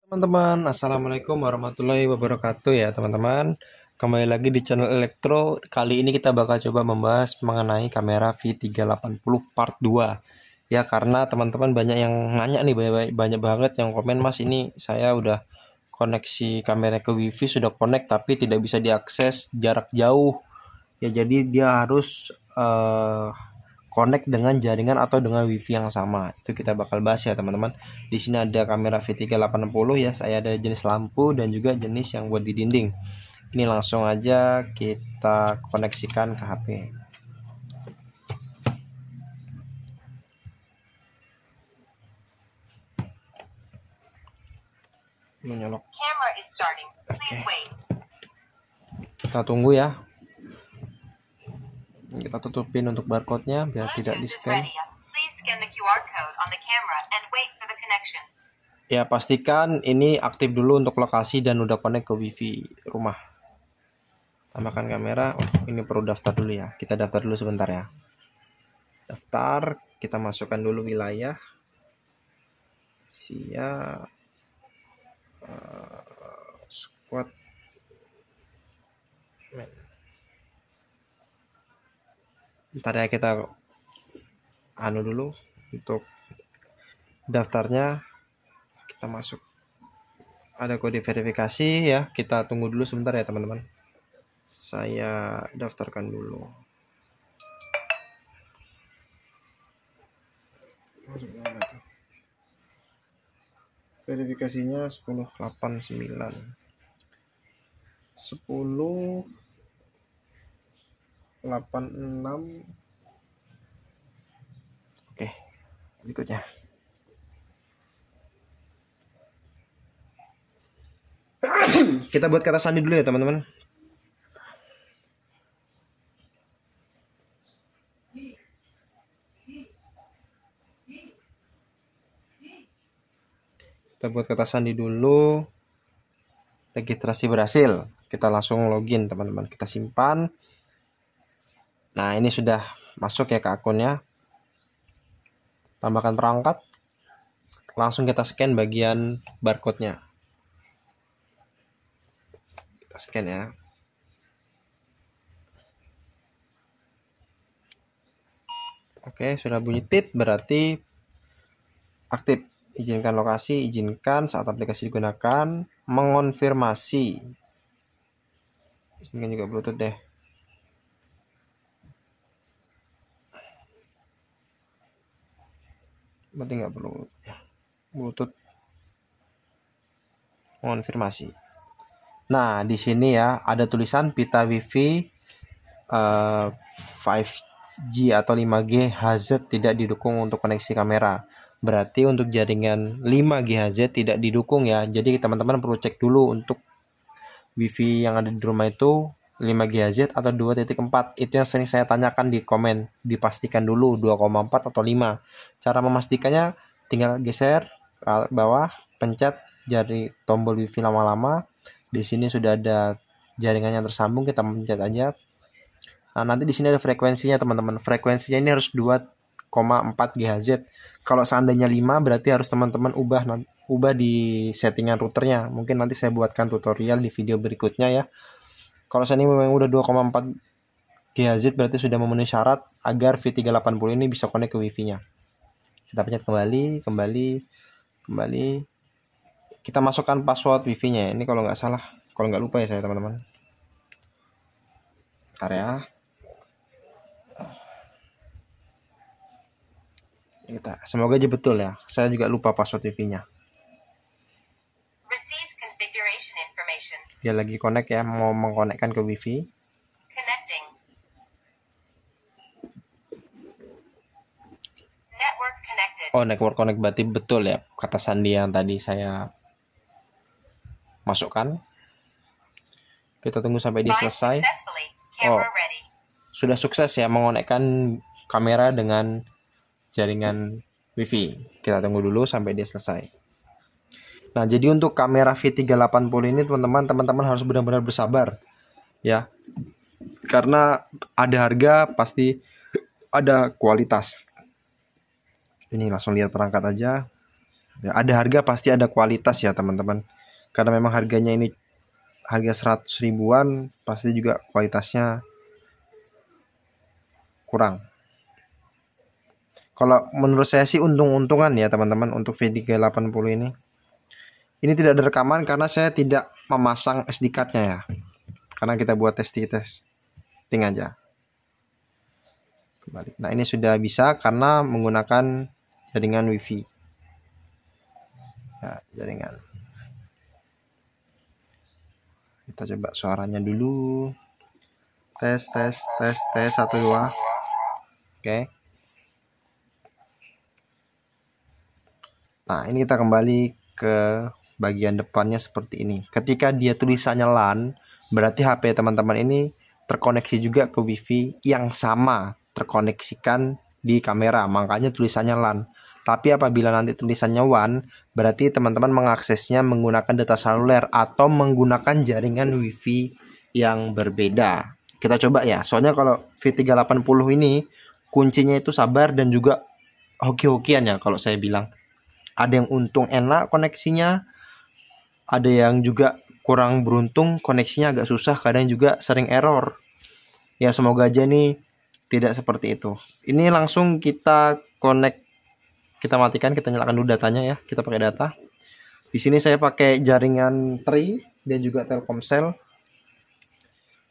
Teman-teman, assalamualaikum warahmatullahi wabarakatuh ya teman-teman. Kembali lagi di channel Elektro. Kali ini kita bakal coba membahas mengenai kamera V380 part 2 ya, karena teman-teman banyak yang nanya nih, banyak banget yang komen, Mas ini saya udah koneksi kamera ke wifi, sudah connect tapi tidak bisa diakses jarak jauh ya, jadi dia harus connect dengan jaringan atau dengan wifi yang sama. Itu kita bakal bahas ya teman-teman. Di sini ada kamera V380 ya, saya ada jenis lampu dan juga jenis yang buat di dinding. Ini langsung aja kita koneksikan ke HP. Menyolok. Oke. Kita tunggu ya. Kita tutupin untuk barcode-nya biar tidak di-scan. Ya, pastikan ini aktif dulu untuk lokasi dan udah connect ke wifi rumah. Tambahkan kamera. Ini perlu daftar dulu ya. Kita daftar dulu sebentar ya. Daftar, kita masukkan dulu wilayah. Siap. Squad. Bentar ya, kita dulu untuk daftarnya. Kita masuk, ada kode verifikasi ya, kita tunggu dulu sebentar ya teman-teman. Saya daftarkan dulu. Verifikasinya 1089 1086. Oke, berikutnya kita buat kata sandi dulu ya teman-teman. Kita buat kata sandi dulu. Registrasi berhasil. Kita langsung login teman-teman. Kita simpan. Nah, ini sudah masuk ya ke akunnya. Tambahkan perangkat. Langsung kita scan bagian barcode-nya. Kita scan ya. Oke, sudah bunyi tit, berarti aktif. Izinkan lokasi, izinkan saat aplikasi digunakan, mengonfirmasi. Izinkan juga Bluetooth deh. Berarti nggak perlu ya. Bluetooth mengonfirmasi. Nah, di sini ya ada tulisan pita wifi 5G atau 5G HZ tidak didukung untuk koneksi kamera. Berarti untuk jaringan 5GHz tidak didukung ya. Jadi teman-teman perlu cek dulu untuk wifi yang ada di rumah itu 5GHz atau 2.4. Itu yang sering saya tanyakan di komen. Dipastikan dulu 2,4 atau 5. Cara memastikannya tinggal geser ke bawah, pencet jari tombol wifi lama-lama. Di sini sudah ada jaringannya tersambung, kita pencet aja. Nah, nanti di sini ada frekuensinya teman-teman. Frekuensinya ini harus 2,4 GHz. Kalau seandainya 5 berarti harus teman-teman ubah di settingan routernya. Mungkin nanti saya buatkan tutorial di video berikutnya ya. Kalau saya ini memang udah 2,4 GHz berarti sudah memenuhi syarat agar V380 ini bisa connect ke wifi-nya. Kita pencet kembali. Kita masukkan password wifi-nya. Ini kalau nggak salah, kalau nggak lupa ya saya teman-teman. Bentar ya. Semoga aja betul ya. Saya juga lupa password wifi-nya. Dia lagi connect ya, mau mengkonekkan ke wifi. Oh, network connect berarti betul ya kata sandi yang tadi saya masukkan. Kita tunggu sampai dia selesai. Oh, sudah sukses ya mengonekkan kamera dengan jaringan wifi. Kita tunggu dulu sampai dia selesai. Nah, jadi untuk kamera V380 ini teman-teman harus benar-benar bersabar ya. Karena ada harga pasti ada kualitas. Ini langsung lihat perangkat aja. Ya, ada harga pasti ada kualitas ya teman-teman. Karena memang harganya ini harga 100 ribuan, pasti juga kualitasnya kurang. Kalau menurut saya sih untung-untungan ya teman-teman untuk V380 ini. Ini tidak ada rekaman karena saya tidak memasang SD card-nya ya. Karena kita buat testing aja. Kembali. Nah, ini sudah bisa karena menggunakan jaringan WiFi. Ya, jaringan. Kita coba suaranya dulu. Tes 1 2. Oke. Nah, ini kita kembali ke bagian depannya seperti ini. Ketika dia tulisannya LAN, berarti HP teman-teman ini terkoneksi juga ke WiFi yang sama, terkoneksikan di kamera, makanya tulisannya LAN. Tapi apabila nanti tulisannya WAN, berarti teman-teman mengaksesnya menggunakan data seluler atau menggunakan jaringan WiFi yang berbeda. Kita coba ya, soalnya kalau V380 ini kuncinya itu sabar dan juga hoki-hokian ya kalau saya bilang. Ada yang untung enak koneksinya, ada yang juga kurang beruntung koneksinya agak susah, kadang juga sering error. Ya semoga aja nih tidak seperti itu. Ini langsung kita connect, kita matikan, kita nyalakan dulu datanya ya. Kita pakai data. Di sini saya pakai jaringan Tri dan juga Telkomsel.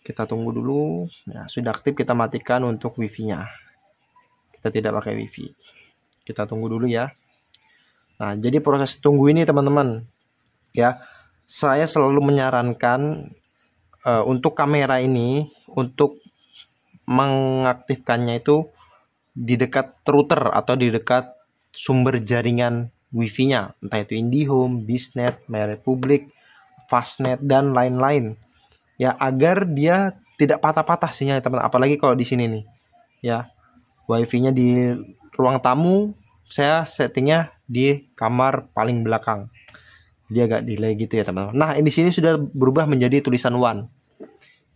Kita tunggu dulu. Nah, sudah aktif, kita matikan untuk WiFi-nya. Kita tidak pakai WiFi. Kita tunggu dulu ya. Nah, jadi proses tunggu ini teman-teman, ya, saya selalu menyarankan untuk kamera ini, untuk mengaktifkannya itu di dekat router atau di dekat sumber jaringan WiFi-nya, entah itu IndiHome, Biznet, MyRepublic, Fastnet dan lain-lain. Ya, agar dia tidak patah-patah sinyal teman-teman. Apalagi kalau di sini nih, ya, WiFi-nya di ruang tamu, saya settingnya di kamar paling belakang, dia agak delay gitu ya teman-teman. Nah, di sini sudah berubah menjadi tulisan WAN.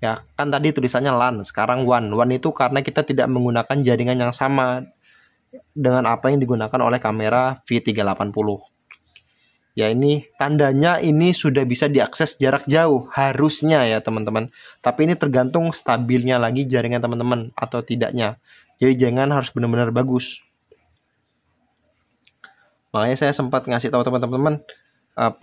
Ya, kan tadi tulisannya LAN, sekarang WAN. WAN itu karena kita tidak menggunakan jaringan yang sama dengan apa yang digunakan oleh kamera V380. Ya, ini tandanya ini sudah bisa diakses jarak jauh, harusnya ya teman-teman. Tapi ini tergantung stabilnya lagi jaringan teman-teman atau tidaknya. Jadi jangan harus benar-benar bagus. Makanya saya sempat ngasih tahu teman-teman,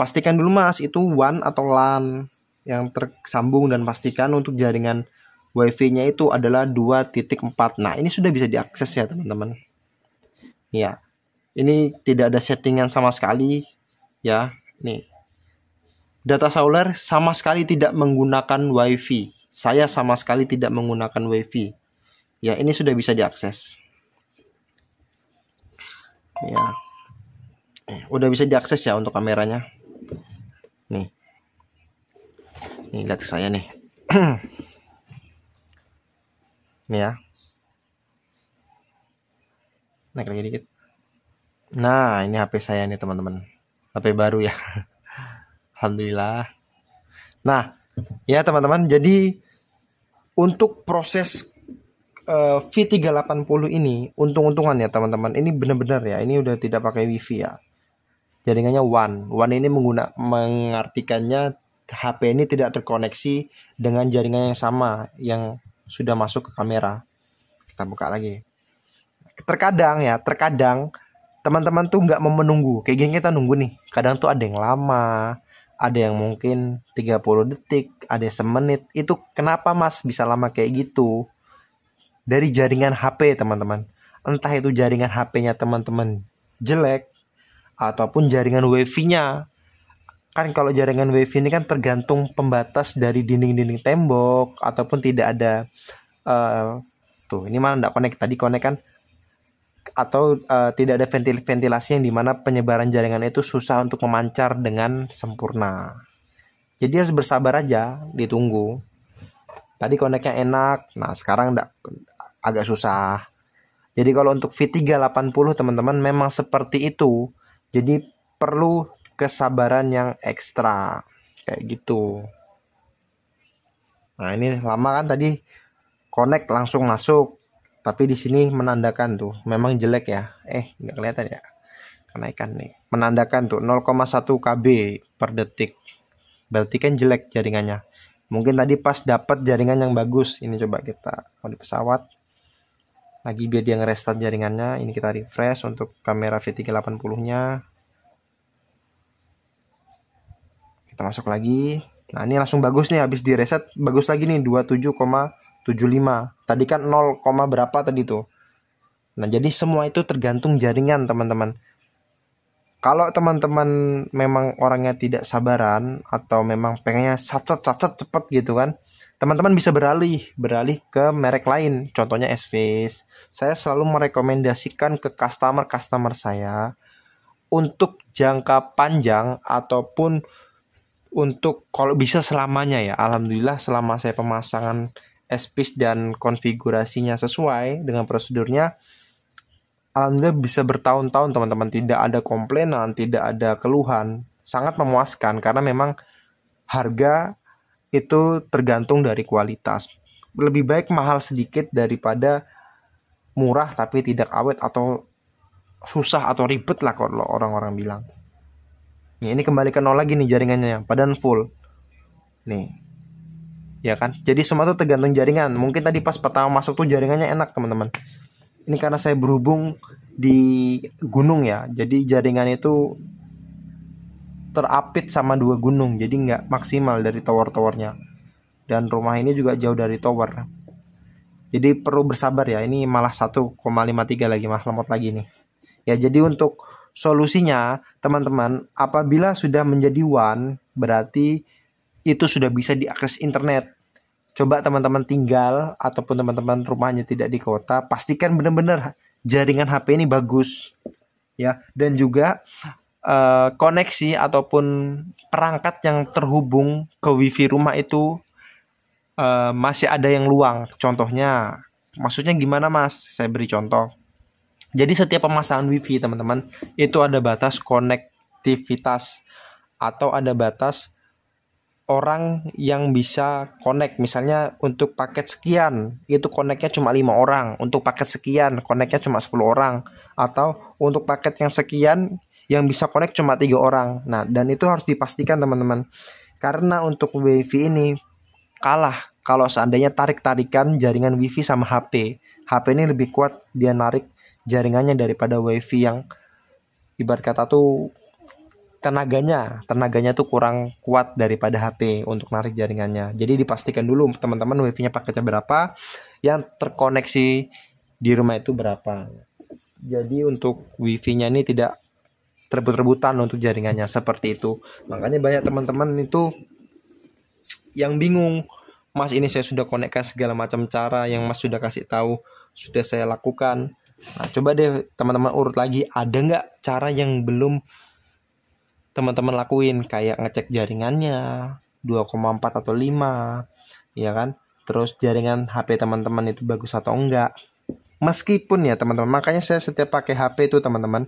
pastikan dulu mas itu WAN atau LAN yang tersambung, dan pastikan untuk jaringan WiFi-nya itu adalah 2.4. Nah, ini sudah bisa diakses ya teman-teman. Ya, ini tidak ada settingan sama sekali ya. Nih, data seluler sama sekali tidak menggunakan WiFi. Saya sama sekali tidak menggunakan WiFi. Ya, ini sudah bisa diakses. Ya. Udah bisa diakses ya untuk kameranya. Nih lihat saya nih. Nih ya, naik lagi dikit. Nah, ini HP saya nih teman-teman, HP baru ya. Alhamdulillah. Nah ya teman-teman, jadi untuk proses V380 ini untung-untungan ya teman-teman. Ini benar-benar ya, ini udah tidak pakai WiFi ya, jaringannya WAN. WAN ini mengartikannya HP ini tidak terkoneksi dengan jaringan yang sama yang sudah masuk ke kamera. Kita buka lagi. Terkadang teman-teman tuh nggak mau menunggu. Kayak gini kita nunggu nih. Kadang tuh ada yang lama, ada yang mungkin 30 detik, ada yang semenit. Itu kenapa mas bisa lama kayak gitu? Dari jaringan HP teman-teman. Entah itu jaringan HP-nya teman-teman jelek, ataupun jaringan WiFi-nya. Kan kalau jaringan WiFi ini kan tergantung pembatas dari dinding-dinding tembok, ataupun tidak ada tuh ini mana enggak connect, tadi connect kan, atau tidak ada ventilasi yang dimana penyebaran jaringan itu susah untuk memancar dengan sempurna. Jadi harus bersabar aja, ditunggu. Tadi connectnya enak, nah sekarang agak susah. Jadi kalau untuk V380 teman-teman memang seperti itu. Jadi perlu kesabaran yang ekstra kayak gitu. Nah, ini lama kan tadi connect langsung masuk. Tapi di sini menandakan tuh memang jelek ya. Nggak kelihatan ya. kenaikan nih, menandakan tuh 0,1 KB per detik. Berarti kan jelek jaringannya. Mungkin tadi pas dapat jaringan yang bagus. Ini coba kita di pesawat lagi biar dia nge-restart jaringannya. Ini kita refresh untuk kamera V380-nya. Kita masuk lagi. Nah, ini langsung bagus nih, habis di reset bagus lagi nih 27,75. Tadi kan 0, berapa tadi tuh. Nah, jadi semua itu tergantung jaringan, teman-teman. Kalau teman-teman memang orangnya tidak sabaran atau memang pengennya sacet cepet gitu kan, teman-teman bisa beralih ke merek lain. Contohnya S-Face. Saya selalu merekomendasikan ke customer saya untuk jangka panjang ataupun untuk kalau bisa selamanya ya. Alhamdulillah selama saya pemasangan S-Face dan konfigurasinya sesuai dengan prosedurnya, alhamdulillah bisa bertahun-tahun teman-teman, tidak ada komplainan, tidak ada keluhan, sangat memuaskan karena memang harga itu tergantung dari kualitas. Lebih baik mahal sedikit daripada murah tapi tidak awet atau susah atau ribet lah kalau orang-orang bilang. Nih, ini kembali ke nol lagi nih jaringannya, padahal full. Nih, ya kan? Jadi semua itu tergantung jaringan. Mungkin tadi pas pertama masuk tuh jaringannya enak teman-teman. Ini karena saya berhubung di gunung ya, jadi jaringan itu terapit sama 2 gunung, jadi nggak maksimal dari tower-towernya. Dan rumah ini juga jauh dari tower, jadi perlu bersabar ya. Ini malah 1,53 lagi, malah lemot lagi nih. Ya, jadi untuk solusinya teman-teman, apabila sudah menjadi one, berarti itu sudah bisa diakses internet. Coba teman-teman tinggal ataupun teman-teman rumahnya tidak di kota, pastikan benar-benar jaringan HP ini bagus ya, dan juga koneksi ataupun perangkat yang terhubung ke WiFi rumah itu masih ada yang luang. Contohnya, maksudnya gimana Mas? Saya beri contoh. Jadi setiap pemasangan WiFi teman-teman itu ada batas konektivitas atau ada batas orang yang bisa connect. Misalnya untuk paket sekian itu connectnya cuma 5 orang, untuk paket sekian connectnya cuma 10 orang, atau untuk paket yang sekian yang bisa connect cuma 3 orang. Nah, dan itu harus dipastikan teman-teman, karena untuk WiFi ini kalah kalau seandainya tarik-tarikan jaringan WiFi sama HP. HP ini lebih kuat dia narik jaringannya daripada WiFi yang ibarat kata tuh tenaganya tuh kurang kuat daripada HP untuk narik jaringannya. Jadi dipastikan dulu teman-teman WiFi-nya paketnya berapa, yang terkoneksi di rumah itu berapa. Jadi untuk WiFi-nya ini tidak terbut-rebutan untuk jaringannya, seperti itu. Makanya banyak teman-teman itu yang bingung, Mas ini saya sudah konekkan segala macam cara yang Mas sudah kasih tahu, sudah saya lakukan. Nah, coba deh teman-teman urut lagi, ada nggak cara yang belum teman-teman lakuin, kayak ngecek jaringannya 2,4 atau 5, ya kan? Terus jaringan HP teman-teman itu bagus atau enggak. Meskipun ya teman-teman, makanya saya setiap pakai HP itu teman-teman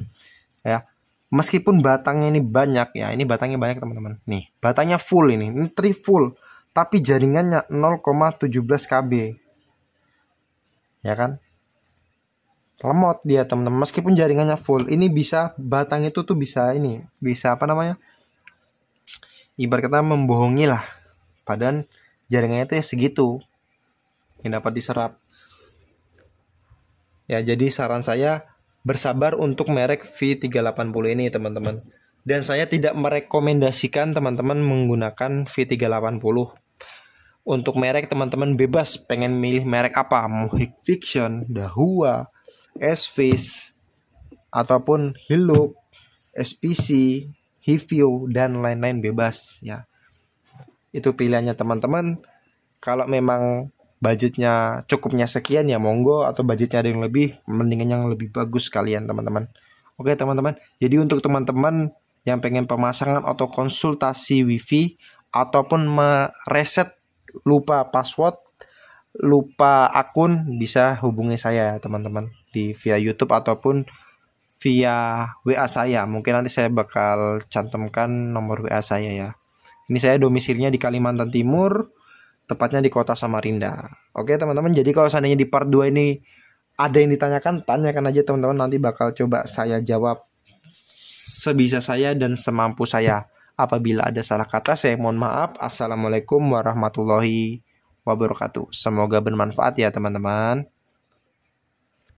ya, meskipun batangnya ini banyak ya, ini batangnya banyak teman-teman. Nih, batangnya full ini full, tapi jaringannya 0,17 KB. Ya kan? Lemot dia teman-teman, meskipun jaringannya full. Ini bisa, batang itu tuh bisa ini, bisa apa namanya, ibarat kata membohongi lah, padahal jaringannya itu ya segitu yang dapat diserap ya. Jadi saran saya bersabar untuk merek V380 ini teman-teman, dan saya tidak merekomendasikan teman-teman menggunakan V380. Untuk merek teman-teman bebas, pengen milih merek apa, mau Hikvision, Dahua, S-Face, ataupun Hillook, SPC, Hivio, dan lain-lain bebas ya. Itu pilihannya teman-teman. Kalau memang budgetnya cukupnya sekian ya monggo, atau budgetnya ada yang lebih, mendingan yang lebih bagus kalian teman-teman. Oke teman-teman, jadi untuk teman-teman yang pengen pemasangan atau konsultasi WiFi, ataupun mereset lupa password, lupa akun, bisa hubungi saya teman-teman di via YouTube ataupun via WA saya. Mungkin nanti saya bakal cantumkan nomor WA saya ya. Ini saya domisilinya di Kalimantan Timur, tepatnya di kota Samarinda. Oke teman-teman, jadi kalau seandainya di part 2 ini ada yang ditanyakan, tanyakan aja teman-teman, nanti bakal coba saya jawab sebisa saya dan semampu saya. Apabila ada salah kata, saya mohon maaf. Assalamualaikum warahmatullahi wabarakatuh. Semoga bermanfaat ya teman-teman.